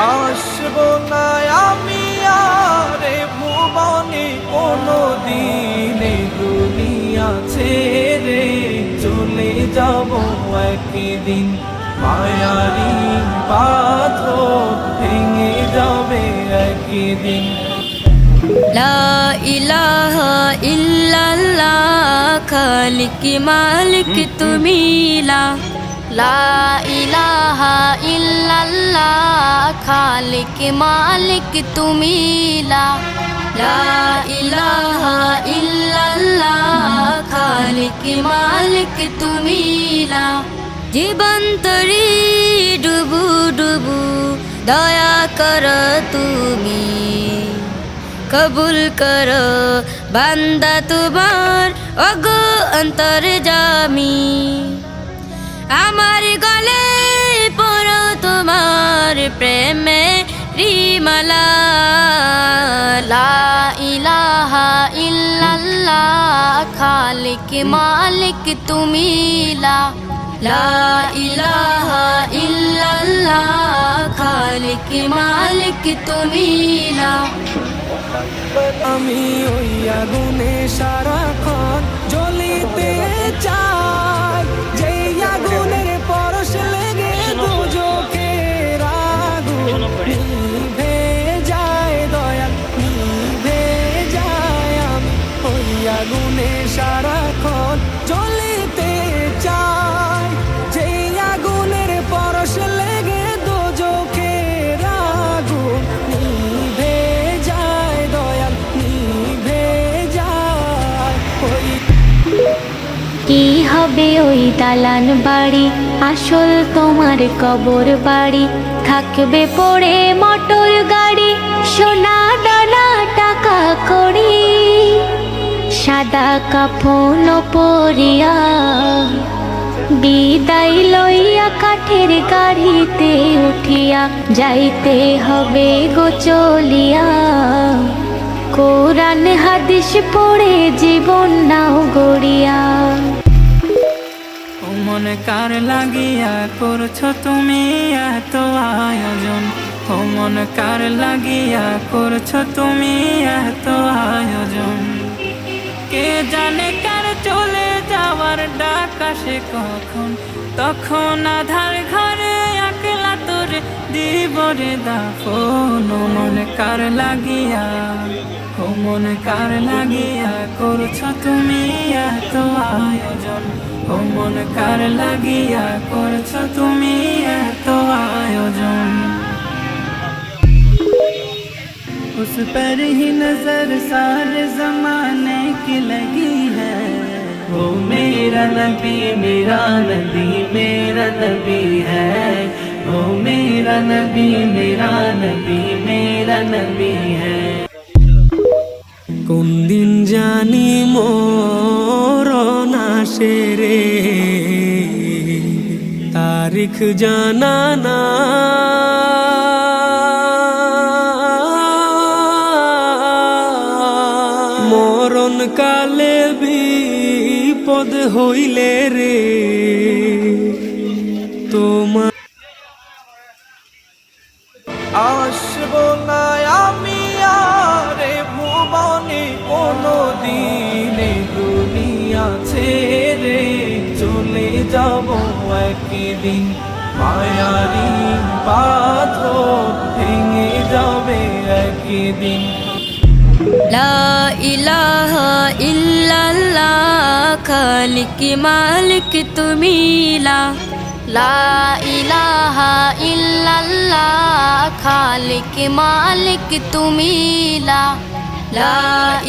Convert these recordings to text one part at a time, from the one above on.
আসবো না আমি আর এ ভুবনে কোনদিন, দুনিয়া ছেড়ে চলে যাব একদিন। মায়ারি পাথর ভেঙে যাবে একদিন। লা ইলাহা ইল্লাল্লাহ খালিক মালিক তুমি লা ইলাহা ইল্লাল্লাহ খালিক মালিক তুমি লা ইলাহা ইল্লাল্লাহ খালিক মালিক তুমি জীবন তরি ডুবু ডুবু দয়া কর তুমি, কবুল করো বান্দা তোমার ওগো অন্তর্যামী। আমার গলে পড়ো তোমার প্রেমে রিমালা, লা ইলাহা ইল্লাল্লাহ খালিক মালিক তুমি লা ইলাহা ইল্লাল্লাহ খালিক মালিক তুমি আমি ওই আগুনে সারাক্ষণ জ্বলিতে চাই, যেই আগুনের পরশ লেগে দুজখের আগুন নিভে যায় দয়াল, নিভে যায়। আমি ওই আগুনে সারাক্ষণ জ্বলিতে চাই, যেই আগুনের পরশ লেগে দুজখের আগুন নিভে যায় দয়াল, নিভে যায়। কি হবে ওই দালান বাড়ি, আসল তোমার কবর বাড়ি। থাকবে পড়ে মোটর গাড়ি, সোনা দানা টাকা কড়ি। সাদা কাফন পরিয়া বিদায় লইয়া কাঠের গাড়িতে উঠিয়া যাইতে হবে গো চলিয়া। কোরআন হাদিস পড়ে জীবন নাও গড়িয়া। মন কার লাগিয়া করছো তুমি এত আয়োজন, ও মন কার লাগিয়া করছো তুমি এত আয়োজন। কে জানে কার চলে যাওয়ার ডাক আসে কখন, তখন আধার ঘরে একলা তোরে দিব রে দাফন। ও মন কার লাগিয়া, ও মন কার লাগিয়া করছো তুমি এত আয়োজন, ও মন কার লাগিয়া করছো তুমি এত আয়োজন। उस पर ही नजर सारे जमाने की लगी है, वो मेरा नबी मेरा नबी मेरा नबी है, वो मेरा नबी मेरा नबी मेरा नबी है। কোন দিন জানি মরণ আসে রে, তারিখ জানা না। মরণ কালে বিপদ হইলে রে তোমার আসবো না আমি আর এ ভুবনে কোনদিন, দুনিয়া ছেড়ে চলে যাব একদিন। মায়ারি পাথর ভেঙে যাবে একদিন। লা ইলাহা ইল্লাল্লাহ খালিক মালিক তুমি লা ইলাহা ইল্লাল্লাহ খালিক মালিক তুমি লা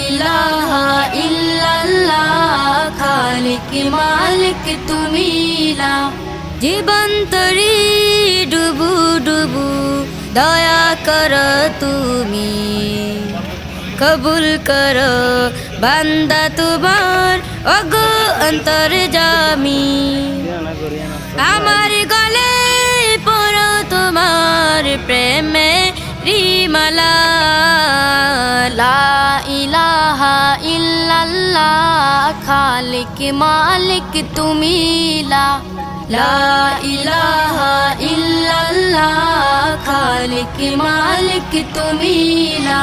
ইলাহা ইল্লাল্লাহ খালিক মালিক তুমি জীবন তরি ডুবু ডুবু দয়া কর তুমি, কবুল করো বান্দা তোমার ওগো অন্তর্যামী। আমার গলে পড়ো তোমার প্রেমে রিমালা, লা ইলাহা ইল্লাল্লাহ খালিক মালিক তুমি লা ইলাহা ইল্লাল্লাহ খালিক মালিক তুমি লা।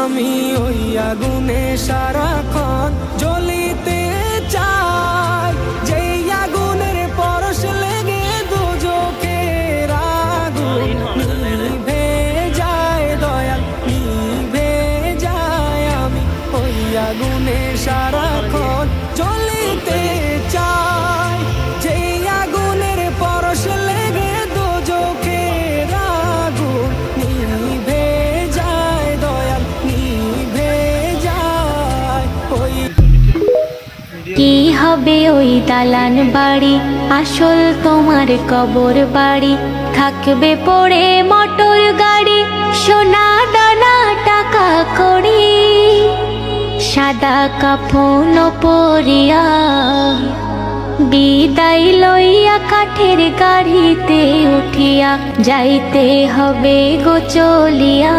আমি ওই আগুনে সারাক্ষণ জ্বলিতে চাই, যেই আগুনের পরশ লেগে দুজকের আগুন নিভে যায় দয়াল, নিভে যায়। আমি ওই আগুনে সারাক্ষণ জ্বলিতে চাই, যেই আগুনের পরশ লেগে দুজকের আগুন নিভে যায় দয়াল, নিভে যায়। ওই কি হবে ওই দালান বাড়ি, আসল তোমার কবর বাড়ি। থাকবে পড়ে মোটর গাড়ি, সোনা দানা টাকা কড়ি। সাদা কাফন পরিয়া বিদায় লইয়া কাঠের গাড়িতে উঠিয়া যাইতে হবে গো চলিয়া।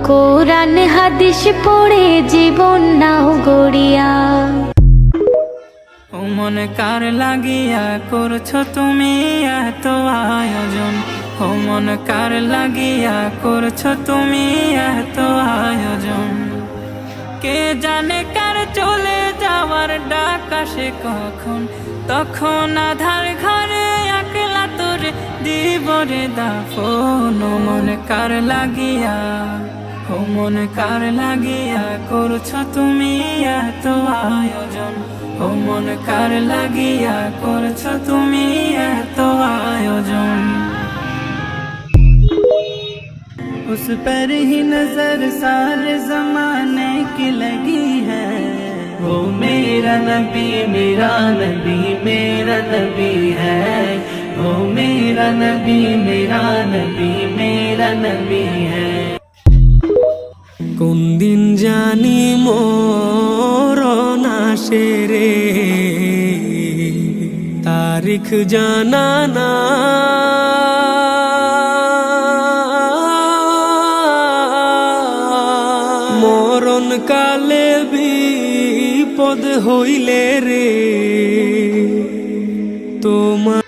কোরআন হাদিস পড়ে জীবন নাও গড়িয়া। ও মন কার লাগিয়া করছো তুমি এত আয়োজন, ও মন কার লাগিয়া করছো তুমি এত আয়োজন। কে জানে কার চলে যাওয়ার ডাক আসে কখন, তখন আধার ঘরে একলা তোরে দিব রে দাফন। ও মন কার লাগিয়া, ও মন কার লাগিয়া করছো তুমি এত আয়োজন, ও মন কার লাগিয়া করছো তুমি এত আয়োজন। उस पर ही नजर सारे जमाने की लगी है, वो मेरा नबी मेरा नबी मेरा नबी है, वो मेरा नबी मेरा नबी मेरा नबी है। কোন দিন জানি মরণ আসে রে, তারিখ জানা না। মরণ কালে বিপদ হইলে রে তোমার